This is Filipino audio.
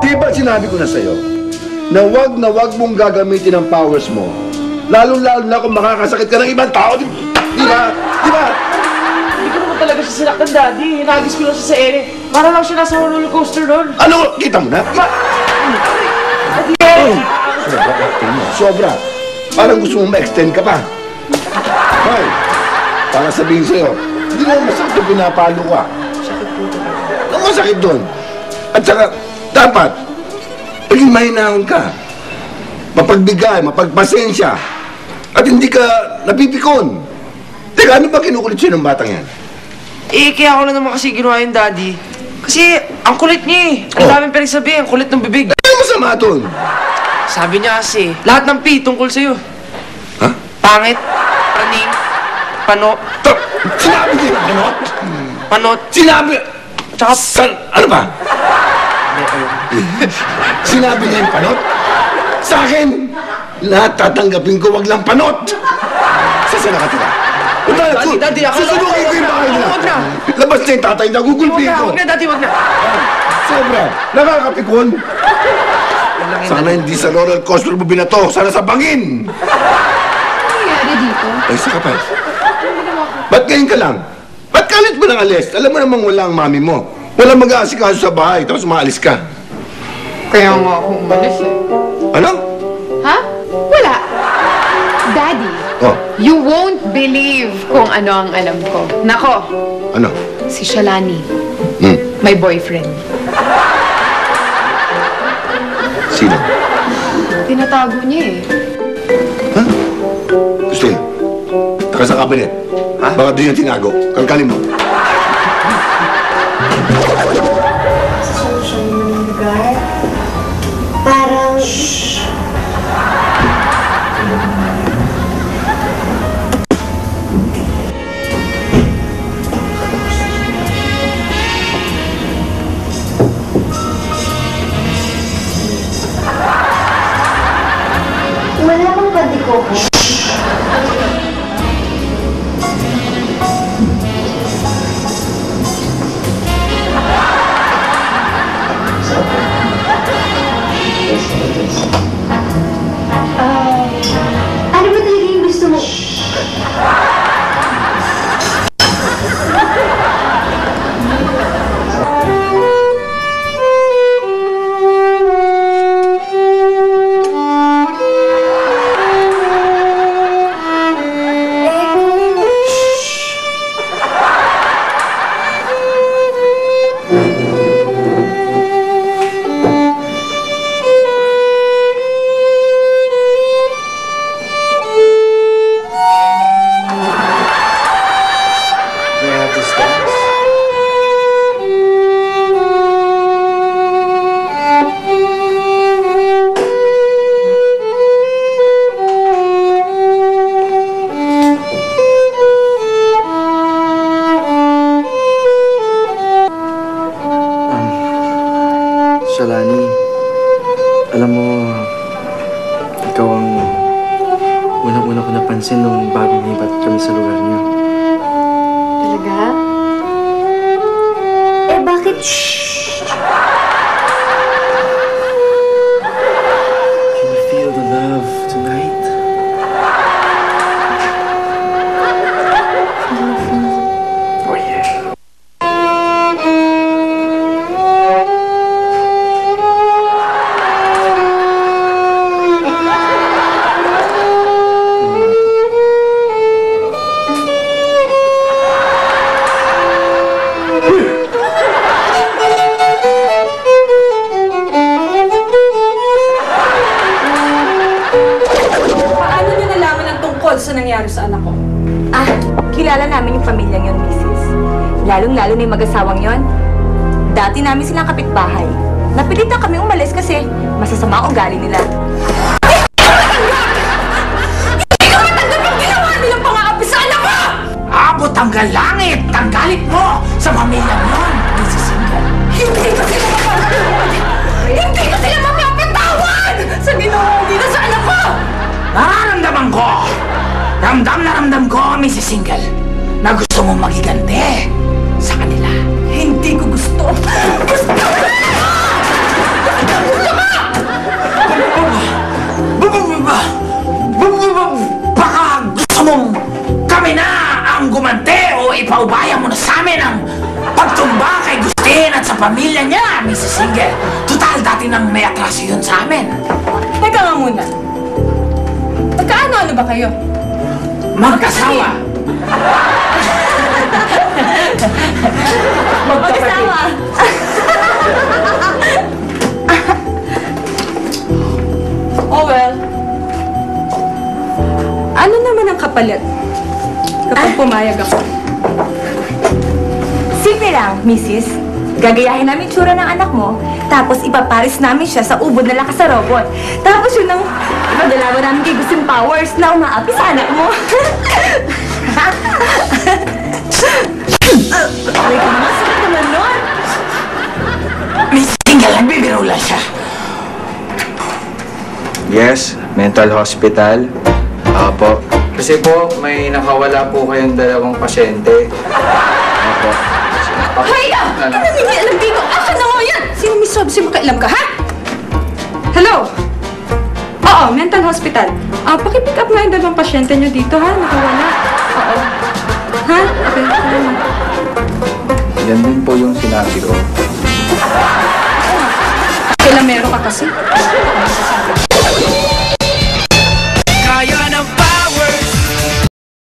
Di ba sinabi ko na sa'yo na wag mong gagamitin ang powers mo, lalo-lalo na kung makakasakit ka ng ibang tao, di ba? Di ba? Hindi ko naman talaga siya sinaktan, Daddy. Hinagis ko lang siya sa ere. Para lang siya nasa roller coaster doon. Ano? Kita mo na? Sobra acting mo. Sobra. Parang gusto mong ma-extend ka pa. Hoy, para sabihin sa'yo, hindi naman masakit yung pinapalo ka. Sakit po talaga. Ang masakit doon. At saka, dapat, maging mahinahon ka. Mapagbigay, mapagpasensya. At hindi ka napipikon. Teka, ano ba kinukulit sa'yo ng batang yan? Eh, kaya ako na naman kasi ginawa yung Daddy. Kasi, ang kulit niya eh. Ang daming pinagsabi, ang kulit ng bibig. Ano masama doon? Sabi niya kasi, lahat ng P tungkol sa'yo. Ha? Pangit, praning, pano, Sinabi niya yung panot? panot, Sinabi... tsaka... Ano ba? Sinabi niya yung panot? Sa akin, lahat tatanggapin ko, wag lang panot! Saan nakatira? Daddy, ako... Susunugin ko yung bahay nila. Wag na! Labas na yung tatay na, gugulpihin ko. Wag na, Daddy, wag na! Sobra, nakakapikon. Sana hindi sa roller coaster mo binato, sana sa bangin. Ano nangyari dito? Ay, saka pa. Ba't ngayon ka lang? Ba't kalit mo ng alis? Alam mo namang wala ang mami mo. Walang mag-aasikaso sa bahay, tapos maalis ka. Kaya nga ako umalis eh. Ano? Ha? Wala. Daddy, Oh, you won't believe kung ano ang alam ko. Nako, ano? si Shalani, Hmm, my boyfriend. sino? Tinatago niya eh. Ha? Gusto niya? Taka sa kabinet. Ha? Baka doon yung tinago. Kalkalin mo. Social ng lugar. Parang... Wala bang pandikoko? Ano ba talaga yung gusto mo? We have to dance. Shalani, alam mo, ikaw ang unang-una ko napansin nung bagong lipat kami sa lugar niyo. Talaga? Eh bakit? Can you feel the love tonight? Oh yeah. Paano niyo nalaman ang tungkol sa nangyari sa anak ko? Ah, kilala namin yung pamilyang yon, Mrs. Lalong-lalo na yung mag-asawang yon. Dati namin silang kapitbahay. Napilitan kami umalis kasi masasama ang ugali nila. Hindi ko matanggap yung ginawa nilang pang-aapi sa anak ko! Abot hanggang langit ang galit mo sa pamilyang yon, Mrs. Single. Hindi ko sila mapapatawad! Hindi ko sila mapapatawad! Sa ginawa nila sa anak ko! Nararamdaman ko! Ramdam na ramdam ko, Mrs. Single, na gusto mong magiganti sa kanila. Hindi ko gusto! Gusto ko! pamilya niya, Mrs. Single. Total, dati nang may atraso yun sa amin. Teka nga muna. Magkaano-ano ba kayo? Magkasawa. Magkasama. Oh well. Ano naman ang kapalit? Kapag pumayag ako. Simple lang, Mrs. Gagayahin namin tsura ng anak mo, tapos ipaparis namin siya sa ubod na lakas sa robot. Tapos yun ang ipadala mo namin kay Gustin Powers na umaapi sa anak mo. Ay, masakit naman nun. Mrs. Single, nagbibiro lang siya. Yes, mental hospital. Opo. Kasi po, may nakawala po kayong dalawang pasyente. Opo. Hoy! Ano nangyayari dito? Akin na nga yan! Sino may sabi makailam ka, ha? Hello? Oo, mental hospital. Pakipick up nga yung dalawang pasyente nyo dito, ha? Nakawala. Oo. Ha? Okay, salamat. Yan din po yung sinabi ko. Kailamero ka kasi.